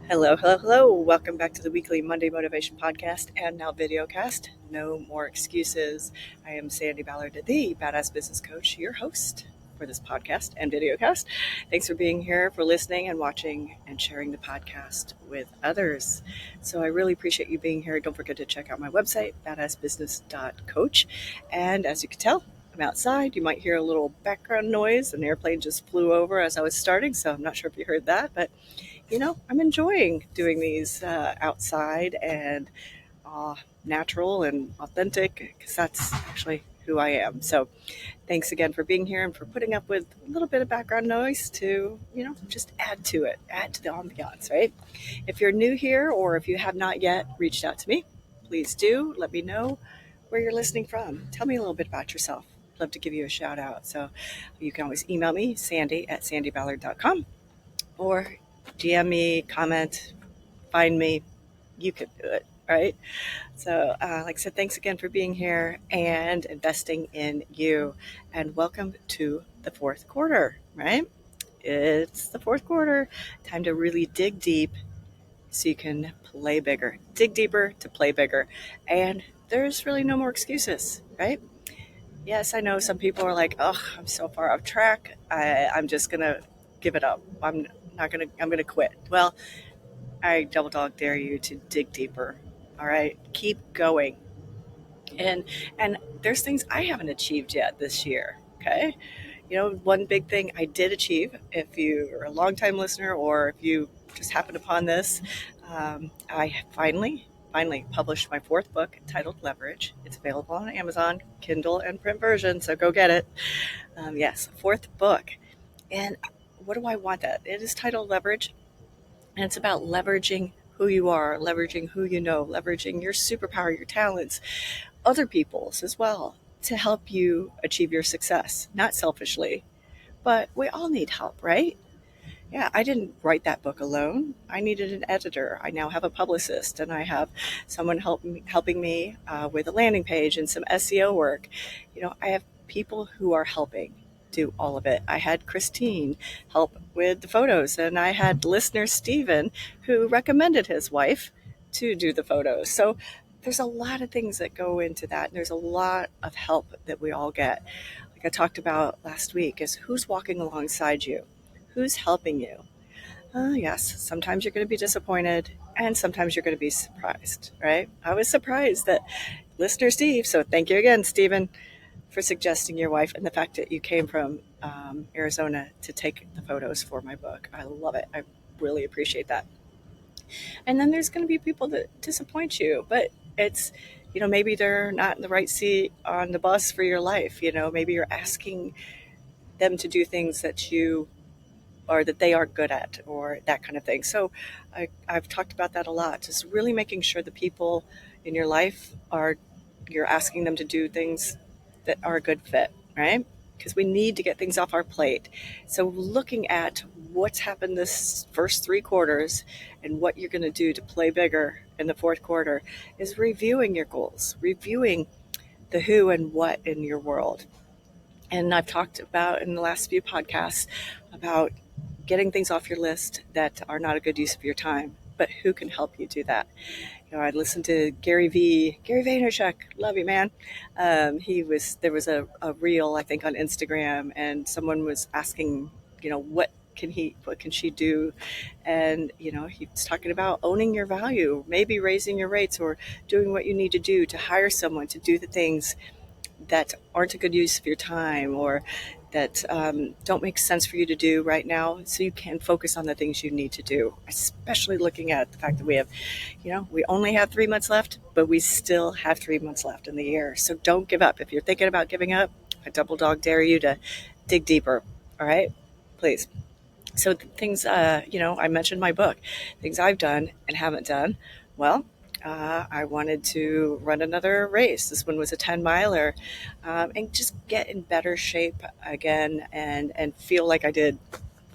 Hello, hello, hello. Welcome back to the weekly Monday Motivation Podcast and now videocast. No more excuses. I am Sandi Ballard, the Badass Business Coach, your host for this podcast and videocast. Thanks for being here, for listening and watching and sharing the podcast with others. So I really appreciate you being here. Don't forget to check out my website, badassbusiness.coach. And as you can tell, I'm outside. You might hear a little background noise. An airplane just flew over as I was starting, so I'm not sure if you heard that, but I'm enjoying doing these outside and natural and authentic because that's actually who I am. So thanks again for being here and for putting up with a little bit of background noise to, just add to it, add to the ambiance, right? If you're new here or if you have not yet reached out to me, please do let me know where you're listening from. Tell me a little bit about yourself. I'd love to give you a shout out. So you can always email me, Sandi@sandiballard.com, or DM me, comment, find me. You can do it, right? So, like I said, thanks again for being here and investing in you. And welcome to the fourth quarter, right? It's the fourth quarter. Time to really dig deep so you can play bigger. Dig deeper to play bigger. And there's really no more excuses, right? Yes, I know some people are like, oh, I'm so far off track. I'm just going to give it up. I'm going to quit. Well, I double dog dare you to dig deeper. All right. Keep going. And there's things I haven't achieved yet this year. Okay. One big thing I did achieve, if you're a longtime listener or if you just happened upon this, I finally published my fourth book titled Leverage. It's available on Amazon, Kindle, and print version. So go get it. Yes, fourth book. And what do I want that? It is titled Leverage. And it's about leveraging who you are, leveraging who you know, leveraging your superpower, your talents, other people's as well, to help you achieve your success, not selfishly. But we all need help, right? Yeah, I didn't write that book alone. I needed an editor. I now have a publicist, and I have someone helping me with a landing page and some SEO work. I have people who are helping do all of it. I had Christine help with the photos, and I had listener Steven who recommended his wife to do the photos. So there's a lot of things that go into that, and there's a lot of help that we all get. Like I talked about last week, is who's walking alongside you? Who's helping you? Yes, sometimes you're going to be disappointed and sometimes you're going to be surprised, right? I was surprised that listener Steve, so thank you again, Stephen, for suggesting your wife and the fact that you came from Arizona to take the photos for my book. I love it. I really appreciate that. And then there's going to be people that disappoint you, but it's, maybe they're not in the right seat on the bus for your life. Maybe you're asking them to do things that you or that they aren't good at or that kind of thing. So I've talked about that a lot. Just really making sure the people in your life you're asking them to do things that are a good fit, right? Because we need to get things off our plate. So looking at what's happened this first three quarters and what you're going to do to play bigger in the fourth quarter is reviewing your goals, reviewing the who and what in your world. And I've talked about in the last few podcasts about getting things off your list that are not a good use of your time, but who can help you do that? I listened to Gary Vaynerchuk. Love you, man. There was a reel, I think, on Instagram, and someone was asking, what can she do? And, he was talking about owning your value, maybe raising your rates or doing what you need to do to hire someone to do the things that aren't a good use of your time or that don't make sense for you to do right now, so you can focus on the things you need to do, especially looking at the fact that we only have 3 months left, but we still have 3 months left in the year. So don't give up. If you're thinking about giving up, I double dog dare you to dig deeper. All right, please. So things, I mentioned my book, things I've done and haven't done. Well, I wanted to run another race. This one was a 10 miler, and just get in better shape again and feel like I did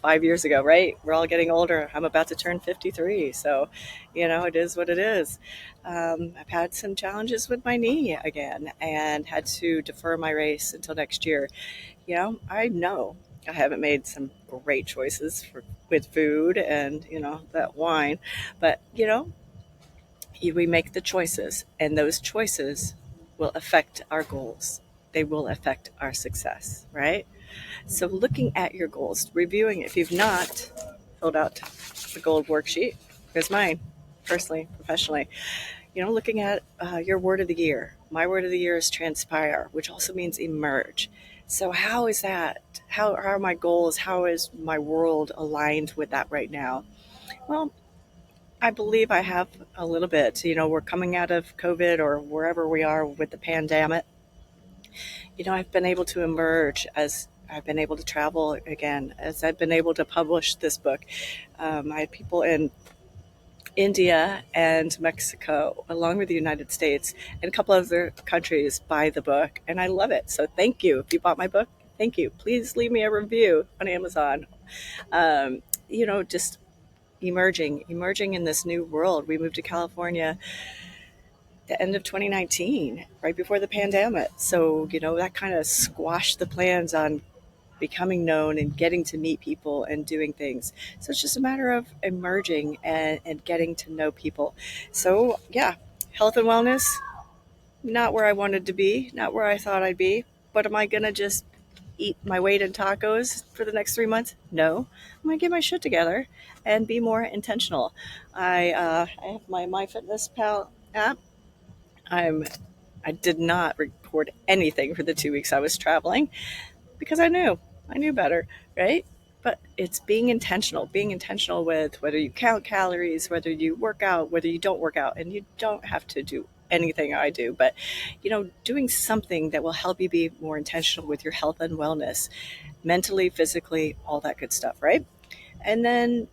5 years ago, right? We're all getting older. I'm about to turn 53. So, it is what it is. I've had some challenges with my knee again and had to defer my race until next year. I know I haven't made some great choices with food and, that wine. But, we make the choices, and those choices will affect our goals. They will affect our success, right? So, looking at your goals, reviewing, if you've not filled out the gold worksheet, here's mine, personally, professionally. Looking at your word of the year. My word of the year is transpire, which also means emerge. So, how is that? How are my goals? How is my world aligned with that right now? Well, I believe I have a little bit. We're coming out of COVID or wherever we are with the pandemic. I've been able to emerge as I've been able to travel again, as I've been able to publish this book. I had people in India and Mexico, along with the United States and a couple other countries, buy the book, and I love it. So thank you. If you bought my book, thank you. Please leave me a review on Amazon. Just emerging in this new world. We moved to California the end of 2019, right before the pandemic. So, that kind of squashed the plans on becoming known and getting to meet people and doing things. So it's just a matter of emerging and getting to know people. So, yeah, health and wellness, not where I wanted to be, not where I thought I'd be. But am I going to just eat my weight in tacos for the next 3 months? No. I'm going to get my shit together and be more intentional. I have my MyFitnessPal app. I did not record anything for the 2 weeks I was traveling because I knew better, right? But it's being intentional with whether you count calories, whether you work out, whether you don't work out, and you don't have to do anything I do, but doing something that will help you be more intentional with your health and wellness, mentally, physically, all that good stuff, right? And then,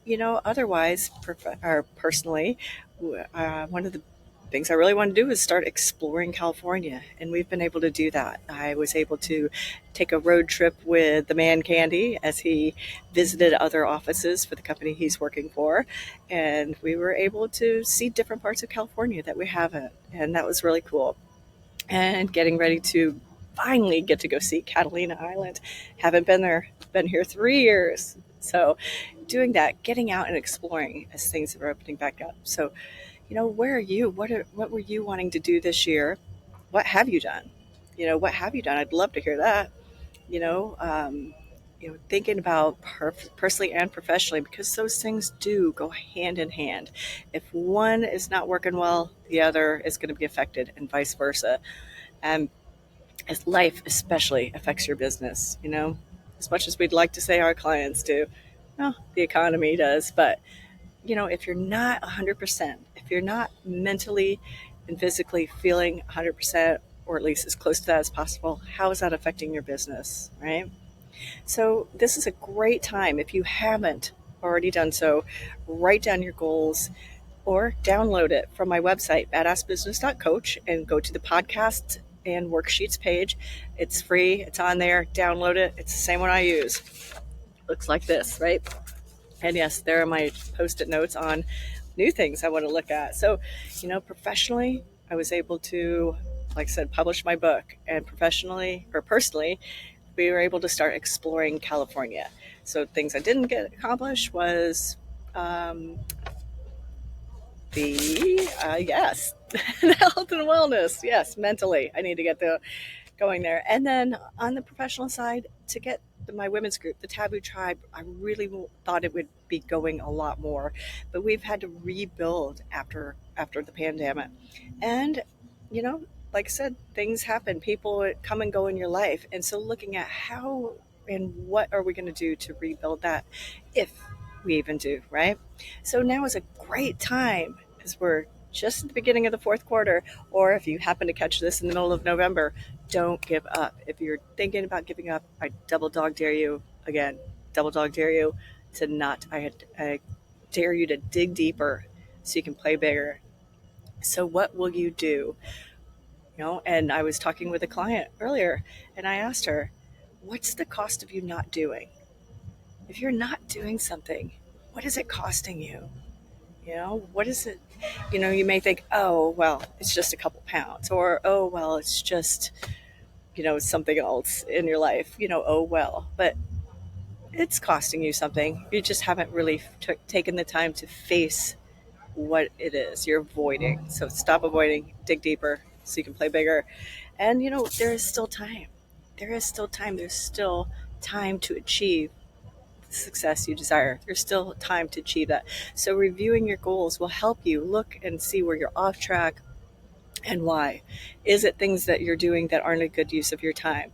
otherwise, or personally, one of the things I really want to do is start exploring California. And we've been able to do that. I was able to take a road trip with the man Candy as he visited other offices for the company he's working for. And we were able to see different parts of California that we haven't. And that was really cool. And getting ready to finally get to go see Catalina Island. Haven't been there, been here 3 years. So doing that, getting out and exploring as things are opening back up. So, where are you? What were you wanting to do this year? What have you done? What have you done? I'd love to hear that. You know, um, thinking about personally and professionally, because those things do go hand in hand. If one is not working well, the other is going to be affected, and vice versa. And as life especially affects your business, as much as we'd like to say our clients do, well, the economy does. But if you're not 100%, if you're not mentally and physically feeling 100%, or at least as close to that as possible, how is that affecting your business, right? So this is a great time. If you haven't already done so, write down your goals or download it from my website, badassbusiness.coach, and go to the podcast and worksheets page. It's free. It's on there. Download it. It's the same one I use. Looks like this, right? And yes, there are my post-it notes on new things I want to look at. So, professionally, I was able to, like I said, publish my book, and professionally or personally, we were able to start exploring California. So things I didn't get accomplished was um, yes, health and wellness. Yes, mentally, I need to get going there. And then on the professional side, to get my women's group, the Taboo Tribe, I really thought it would be going a lot more, but we've had to rebuild after the pandemic. And like I said, things happen. People come and go in your life, and so looking at how and what are we going to do to rebuild that, if we even do, right? So now is a great time, as we're just at the beginning of the fourth quarter, or if you happen to catch this in the middle of November, don't give up. If you're thinking about giving up, I double dog dare you again, double dog dare you to not. I dare you to dig deeper so you can play bigger. So what will you do? And I was talking with a client earlier, and I asked her, what's the cost of you not doing? If you're not doing something, what is it costing you? What is it? You may think, oh, well, it's just a couple pounds, or, oh, well, it's just, something else in your life, oh, well. But it's costing you something. You just haven't really taken the time to face what it is you're avoiding. So stop avoiding, dig deeper so you can play bigger. And there is still time. There is still time. There's still time to achieve the success you desire. There's still time to achieve that. So reviewing your goals will help you look and see where you're off track and why. Is it things that you're doing that aren't a good use of your time?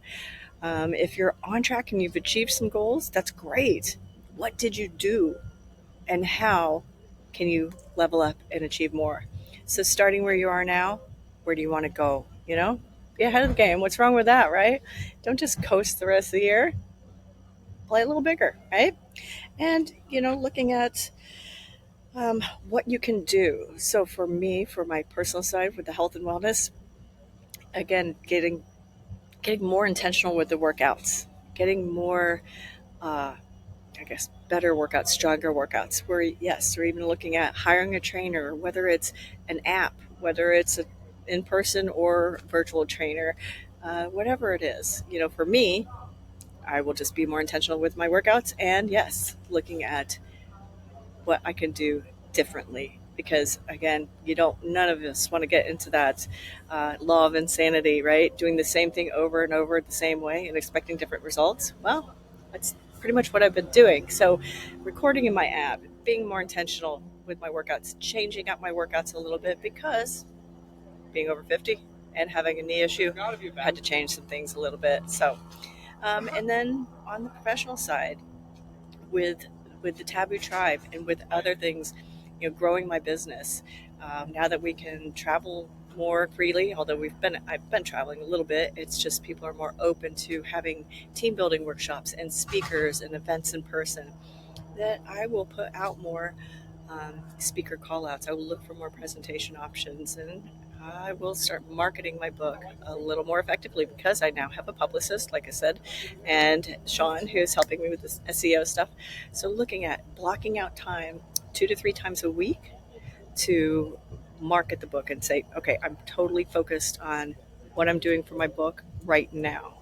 If you're on track and you've achieved some goals, that's great. What did you do and how can you level up and achieve more? So, starting where you are now, where do you want to go? Be ahead of the game. What's wrong with that, right? Don't just coast the rest of the year. Play a little bigger, right? And, looking at what you can do. So, for me, for my personal side with the health and wellness, again, getting more intentional with the workouts, getting more uh, I guess better workouts, stronger workouts. Where yes, we're even looking at hiring a trainer, whether it's an app, whether it's an in-person or virtual trainer, whatever it is. For me, I will just be more intentional with my workouts, and yes, looking at what I can do differently. Because again, none of us want to get into that law of insanity, right? Doing the same thing over and over the same way and expecting different results. Well, that's pretty much what I've been doing. So, recording in my app, being more intentional with my workouts, changing up my workouts a little bit because being over 50 and having a knee issue, I had to change some things a little bit. So, and then on the professional side, with the Taboo Tribe and with other things, growing my business. Now that we can travel more freely, although I've been traveling a little bit, it's just people are more open to having team building workshops and speakers and events in person. That I will put out more speaker call outs. I will look for more presentation options, and I will start marketing my book a little more effectively because I now have a publicist, like I said, and Sean, who's helping me with this SEO stuff. So, looking at blocking out time 2 to 3 times a week to market the book and say, okay, I'm totally focused on what I'm doing for my book right now.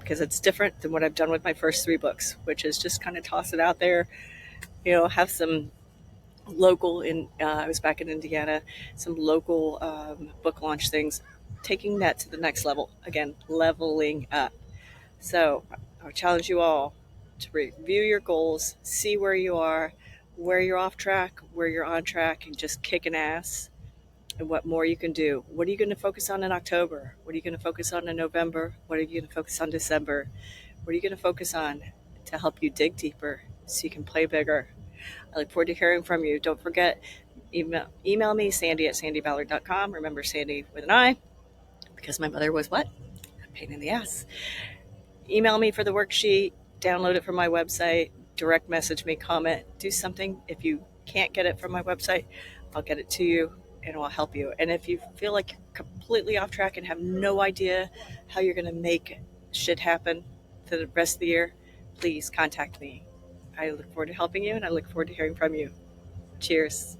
Because it's different than what I've done with my first 3 books, which is just kind of toss it out there, have some local I was back in Indiana, some local book launch things, taking that to the next level. Again, leveling up. So I would challenge you all to review your goals, see where you are, where you're off track, where you're on track, and just kicking ass. And what more you can do. What are you going to focus on in October? What are you going to focus on in November? What are you going to focus on December? What are you going to focus on to help you dig deeper so you can play bigger? I look forward to hearing from you. Don't forget, email me, Sandi at sandyballard.com. Remember Sandi with an I, because my mother was what? A pain in the ass. Email me for the worksheet, download it from my website, direct message me, comment, do something. If you can't get it from my website, I'll get it to you and I'll help you. And if you feel like you're completely off track and have no idea how you're going to make shit happen for the rest of the year, please contact me. I look forward to helping you and I look forward to hearing from you. Cheers.